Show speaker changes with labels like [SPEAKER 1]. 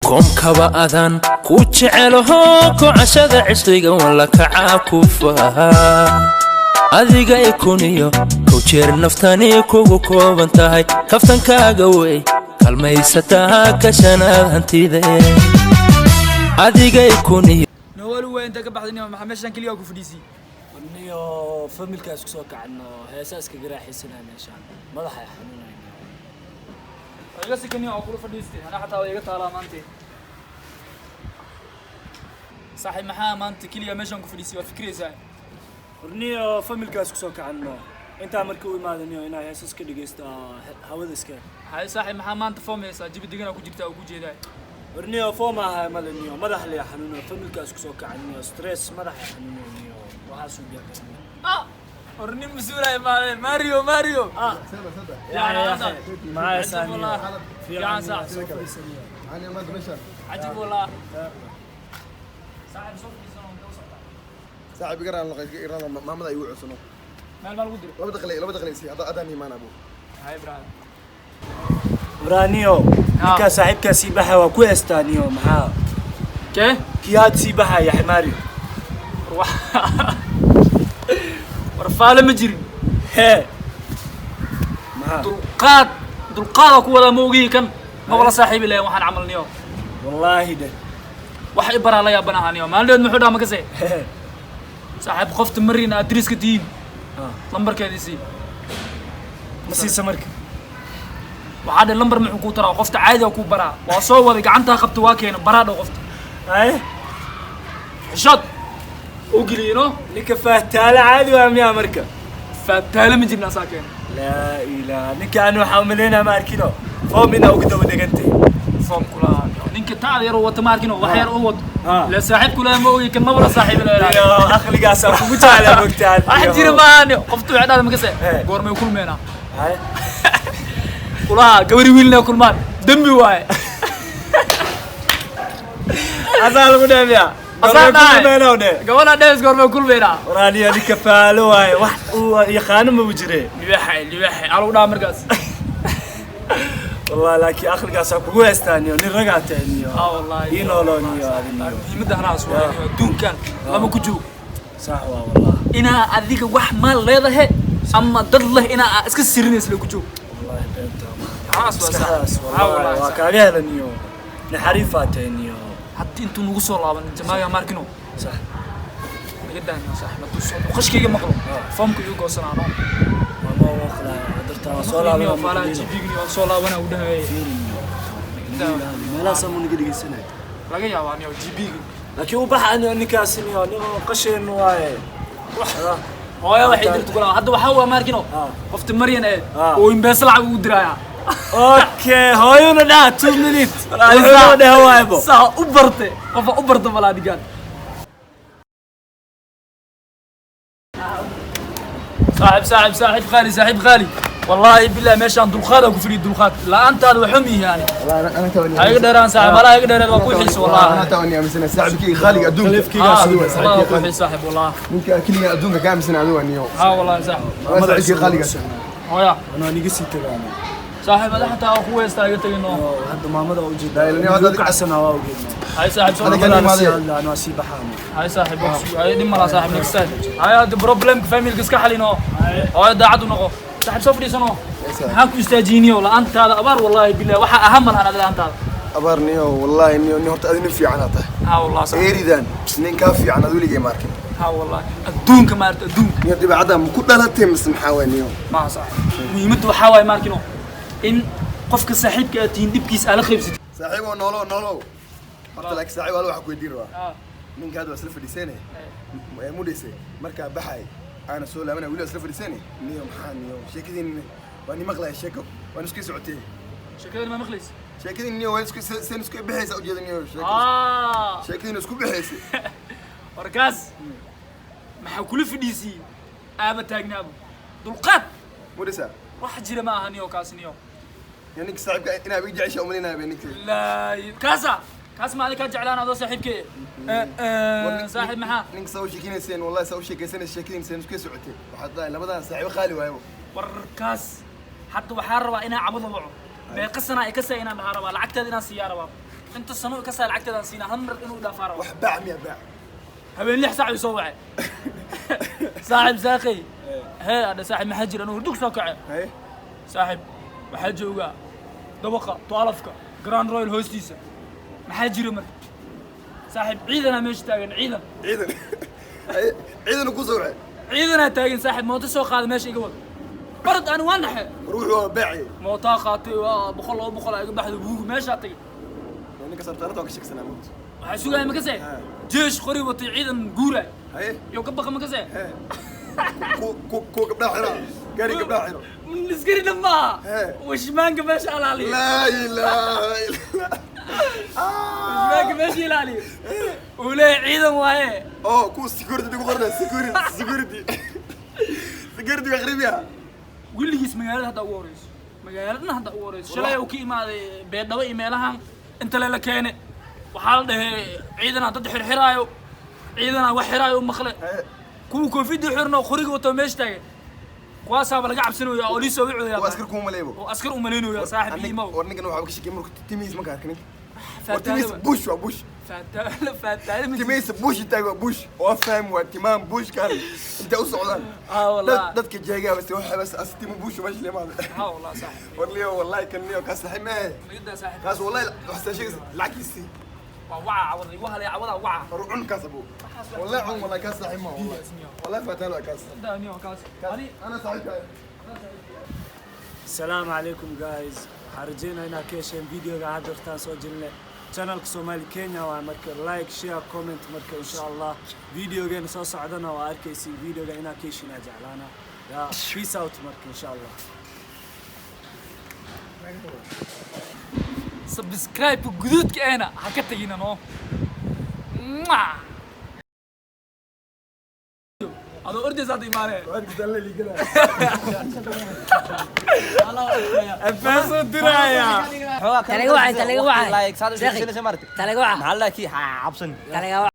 [SPEAKER 1] koomkaba adan ku jecelaho ku cashada cishriga wala kacakufa adiga ikuniyo ku jeer naftani kugu kooban tahay kaftankaaga way kalmaysataa ka shanaad hantide adiga ikuniyo
[SPEAKER 2] نوال وين تك بعدني ما حمشان كليا ku fadhiisi
[SPEAKER 3] niyo familka isku soo kacno heesaaska garaaxisana meeshaan madaxa xanuunayna
[SPEAKER 2] iga sikani oo kula fadhiistay ana xataa iga taala maanta صاحب maxaa maanta kaliya meeshan ku fadhiisi waa fikraysaa
[SPEAKER 3] niyo familka isku soo kacno inta markii uu imaadaniyo inaa heesaska dhageysta hawada iska
[SPEAKER 2] hay صاحب maxaa maanta foomeysa jibdigana ku jirta oo ku jeedaa
[SPEAKER 3] ورنيو فوما هاي مالنيو مدح لي حنونو فملك اسكو سو كعنيو ستريس مدح حنونو وحاسو بيا
[SPEAKER 2] ورني مسؤول ماريو
[SPEAKER 3] يا معايا سامي
[SPEAKER 2] في عن ساعة
[SPEAKER 4] أنا ما أدري
[SPEAKER 2] عجيب والله
[SPEAKER 4] صاحب يقرأ ما مضى يوعى سنو
[SPEAKER 2] ما القدر
[SPEAKER 4] لا بدخلي سي هذا أداني ما نبو
[SPEAKER 2] هاي براد
[SPEAKER 3] برانيو كا صاحبك سيبها وكو استانيو معاه
[SPEAKER 2] كي
[SPEAKER 3] كياد سيبها يا حماري
[SPEAKER 2] ورفاله مجري
[SPEAKER 3] هي معاه
[SPEAKER 2] دلقاد كو ولا موغي كان ما ولا صاحب لي waxaan camalniyo
[SPEAKER 3] والله ده
[SPEAKER 2] wax ibara la yaabanaaniyo maalin muxuu dhaama kasay صاحب qofta marina adriiska diin lambarkeedii
[SPEAKER 3] مسي سمرك
[SPEAKER 2] waxaa lambar muxuu ku taraa qofta caadi ah ku baraa waa soo wada gacanta qabto waa keen baraado qofta
[SPEAKER 3] hay
[SPEAKER 2] xishad oo giliino
[SPEAKER 3] ninka faataala caadi waa miya marka
[SPEAKER 2] faataala ma jirna saakeen
[SPEAKER 3] لا إله ninka aanu xaamileyna ma arkido foomina ugu daba dhigantay
[SPEAKER 2] foom kula ninka taad yar wata ma arkino wax yar oo wad la saaxiib kula ma ooyay kan ma wala saaxiib la
[SPEAKER 3] يا akhligaas aan kugu jeclaa mogtaan
[SPEAKER 2] wax jira maani qoftu wicdaada ma kasay goormay kulmeena
[SPEAKER 3] hay
[SPEAKER 2] kula gabari wiilna kulmaan dambi waay
[SPEAKER 3] asal ugu dhaamiya
[SPEAKER 2] gabadha dhees goormay kulmeena
[SPEAKER 3] waraaniya ninka faalo waay wax uu yaqaan ma wajire
[SPEAKER 2] liwaxay alu dhaa markaas
[SPEAKER 3] والله لكن akhligaas aan kugu heestaaniyo nin raga taaniyo
[SPEAKER 2] والله
[SPEAKER 3] inooloniyo
[SPEAKER 2] muhiimada hanaas waa adduunkan lama ku joog
[SPEAKER 3] صح والله
[SPEAKER 2] ina adiga wax ma leedahay ama dad leh ina iska sirinaysa ku joog
[SPEAKER 3] والله beenta
[SPEAKER 2] hanaas waa sax
[SPEAKER 3] والله waa kaaga helaniyo naxariifaataniyo
[SPEAKER 2] haddii intuu nagu soo laaban jamaaga markino
[SPEAKER 3] صح
[SPEAKER 2] نقدر صح ما توصل وخش كي مقلو فهم كل يوم قصنا
[SPEAKER 3] ما وقلا درتا صولا
[SPEAKER 2] أنا فلا جيبيني وصولا وانا وده
[SPEAKER 3] لا سمون قد سنه
[SPEAKER 2] لا يا واني جيبيني
[SPEAKER 3] لكن وبح أنا نكاسني أنا قشين واي
[SPEAKER 2] هو يا واحد درت كلام هذا وحوا ماركينو قفت مريان إيه وينبسل على ودرايا
[SPEAKER 3] أوكي هايونا لا 2 minutes هايونا ده هواي بو
[SPEAKER 2] صح أبرته قف أبرته ولا دقان صاحب غالي والله بالله ماشي عند الخال اكو فريد الخال لا انت هذا وحمي يعني
[SPEAKER 4] والله أنا توني
[SPEAKER 2] هيقدر انا صاحب ولا يقدر اكو حيس والله
[SPEAKER 4] أنا توني أمسنا صاحب كي خالق أدون
[SPEAKER 2] والله اكو حيس صاحب والله
[SPEAKER 4] ممكن كل أدون كام سنة أدون اليوم
[SPEAKER 2] والله صاحب
[SPEAKER 4] ما أدري كي خالق
[SPEAKER 2] هيا
[SPEAKER 3] أنا نيجي تلاني
[SPEAKER 2] صاحب هذا حتى اخوي استاجت انه
[SPEAKER 3] هذا ما مدى وجد
[SPEAKER 4] لأني هذا
[SPEAKER 3] عسنا واوجد
[SPEAKER 2] هاي صاحب
[SPEAKER 3] أنا أسيب حامي
[SPEAKER 2] هاي صاحب هاي دي مرة صاحب نكساد هاي هذا بروبلم فاميلي كسكا حلينو هاي داعد نقو صاحب سوفري سنو هاكو استاجيني ولا انت هذا ابار والله بالله waxa ahaman ana انت
[SPEAKER 4] أبارني والله إني horta adin fi عناته
[SPEAKER 2] والله صح
[SPEAKER 4] إيريدان nin ka fi عناد ولي markin
[SPEAKER 2] والله adduunka ma arta adduunka
[SPEAKER 4] iyo dibacada ku dhalatay masmaxawaniyo
[SPEAKER 2] ما صح muhiimadu waxa way markino in qofka saaxiibka aad tiin dibkiis ala qaybsid
[SPEAKER 4] saaxiibo noolo horta laakiin saaxiib wala waxa ku weydiin rabaa ninka aad wasla fadhiisanay mudisay marka baxay ana soo laabana wili wasla fadhiisanay niyo maxaan niyo sheekadin wani maqlay sheeko waan isku socotay
[SPEAKER 2] sheekadin ma maqlis
[SPEAKER 4] sheekadin niyo waan isku seen isku bixaysa u jeedin niyo sheekadin isku bixaysa
[SPEAKER 2] warkaas maxaa kula fadhiisi aaba taagnaabo dulqaad
[SPEAKER 4] mudisa
[SPEAKER 2] wax jira ma ahaniyo kaasniyo
[SPEAKER 4] يعني صاحبك أنا بيجي عيش أمرنا بينك
[SPEAKER 2] لا كاس ما عليك جعلان هذا صاحبك صاحب محا
[SPEAKER 4] نك سوي شيء كنا سين والله سوي شيء كسين الشيكين سين سكيس عتي وحتى لا بدنا صاحب خالي وهاي
[SPEAKER 2] وركاس حتى وحارة وإنا عبد الله بيقصنا إكسا إنا بحارة لعكت هذه سيارة انت الصنوع كسر عكتها سينا همر انه دافار
[SPEAKER 4] باع 100 باع
[SPEAKER 2] هبين لي صاحب يسوع صاحب ساقي هي هذا صاحب محجر انه دوك سوكع
[SPEAKER 4] هي
[SPEAKER 2] صاحب محجوغا دبقه طالفك جراند رويال هوستيسا محجر مر صاحب عيدنا مش تاغن عيدن
[SPEAKER 4] عيدنا كوسوعه
[SPEAKER 2] عيدنا تاغن صاحب موت سو قاد ماشي قبل برد انا وانح
[SPEAKER 4] روح باعي
[SPEAKER 2] موتا قاتي بخل اي بخد بوق ماشي اتي
[SPEAKER 4] يعني كسرت انا توك شكسنا موت
[SPEAKER 2] waxaa sugaya ma kasee jeesh qori watay ciidan guuray
[SPEAKER 4] haye
[SPEAKER 2] iyo ka baqa ma kasee
[SPEAKER 4] ku gabdha xira gaari gabdha xiro
[SPEAKER 2] iskari dhamma washmaanka meesha alaali
[SPEAKER 4] la ilaha illa
[SPEAKER 2] washmaanka meesha ilaali ule ciidan waaye
[SPEAKER 4] oo ku security ku qorna security qaribiya
[SPEAKER 2] wiligiis magaalada hadda ugu horeyso magaaladna hadda ugu horeyso shalay uu ka imaaday beedhabo imeelahan inta la keenay waxaa la dhahay ciidana dad xirxiraayo ciidana wax xiraayo maqle kuwa koofida xirno qoriga wato meesha taagan kuwaasaaba laga cabsanayo oo liisoo wicooya
[SPEAKER 4] askar ku maleebo
[SPEAKER 2] oo askar u maleynaya saaxiib iimo
[SPEAKER 4] warnigan waxa ka shaqeeyay markuu timiis ma arkin timis bush wa bush timis bush taago bush oo faham waa timaam bush kan inta u socdaan
[SPEAKER 2] والله
[SPEAKER 4] dadka jeega bas waxa bas astimu bush bash leeyahay
[SPEAKER 2] والله صاحب
[SPEAKER 4] والله كان ليو كاس حماه
[SPEAKER 2] مقدر صاحب
[SPEAKER 4] كاس والله احسن شيء العكسي
[SPEAKER 2] وعى عوضي وهلا عوضها وعى
[SPEAKER 4] روحون كسبوا والله عم والله كاس حماه والله فتاله كاس
[SPEAKER 2] دانيو كاس
[SPEAKER 4] انا صاحبها
[SPEAKER 3] السلام عليكم جايز حرجينا هنا كيشن فيديو قاعد درتان سو جلنا channel Somali Kenya waa marka like share comment marka insha Allah video gaan soo socdana waa arkaysi video ga ina keeshina jeclaana ya peace out marka insha Allah
[SPEAKER 2] subscribe guduudka eena ha ka tagina no ado ordis hada imaane
[SPEAKER 4] وادك دله لي كده
[SPEAKER 3] afaaso diraya
[SPEAKER 5] تلاقي واحد تلاقي واحد تلاقي واحد
[SPEAKER 6] محلك حابسن